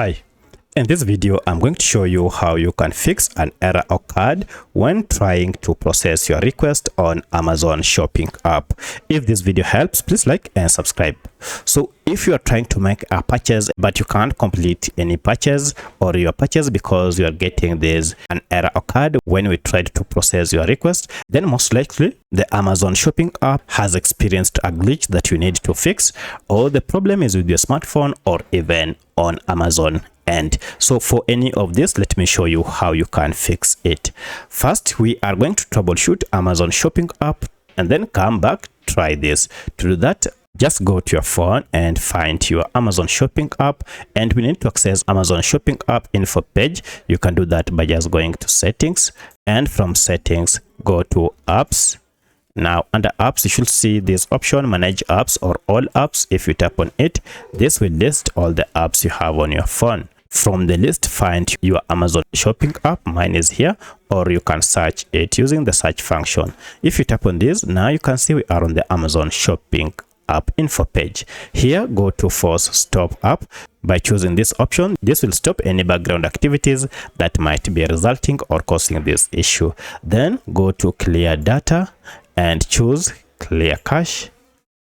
Hi, in this video I'm going to show you how you can fix an error occurred when trying to process your request on Amazon shopping app. If this video helps, please like and subscribe. So if you are trying to make a purchase but you can't complete any purchase or your purchase because you are getting this an error occurred when we tried to process your request, then most likely the Amazon shopping app has experienced a glitch that you need to fix, or the problem is with your smartphone or even on Amazon. And so for any of this, let me show you how you can fix it. First, we are going to troubleshoot Amazon shopping app and then come back, try this. To do that, just go to your phone and find your Amazon shopping app, and we need to access Amazon shopping app info page. You can do that by just going to settings, and from settings go to apps. Now under apps, you should see this option, manage apps or all apps. If you tap on it, this will list all the apps you have on your phone. From the list, find your Amazon shopping app. Mine is here, or you can search it using the search function. If you tap on this, now you can see we are on the Amazon shopping app info page. Here, go to force stop app. By choosing this option, this will stop any background activities that might be resulting or causing this issue. Then go to clear data and choose clear cache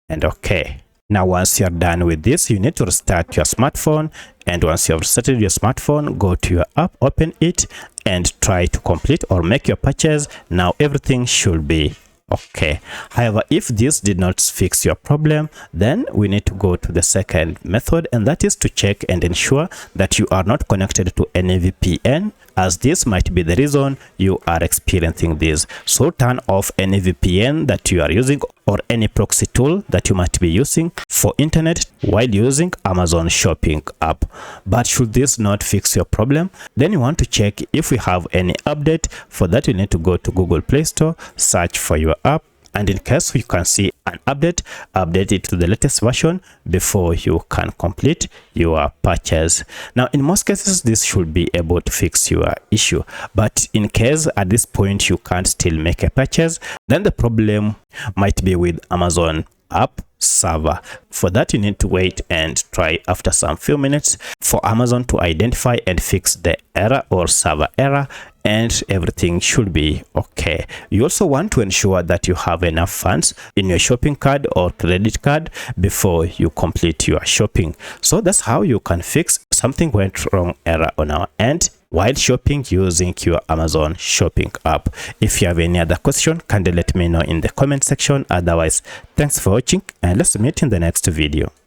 and OK. Now once you're done with this, you need to restart your smartphone, and once you have restarted your smartphone, go to your app, open it and try to complete or make your purchase. Now everything should be okay. However, if this did not fix your problem, then we need to go to the second method, and that is to check and ensure that you are not connected to any VPN, as this might be the reason you are experiencing this. So turn off any VPN that you are using or any proxy tool that you might be using for internet while using Amazon shopping app. But should this not fix your problem, then you want to check if we have any update. For that, you need to go to Google Play Store, search for your app, and in case you can see an update, update it to the latest version before you can complete your purchase. Now in most cases, this should be able to fix your issue, but in case at this point you can't still make a purchase, then the problem might be with Amazon app server. For that, you need to wait and try after some few minutes for Amazon to identify and fix the error or server error, and everything should be okay. You also want to ensure that you have enough funds in your shopping card or credit card before you complete your shopping. So that's how you can fix something went wrong error on our end while shopping using your Amazon shopping app. If you have any other question, kindly let me know in the comment section. Otherwise, thanks for watching, and let's meet in the next video.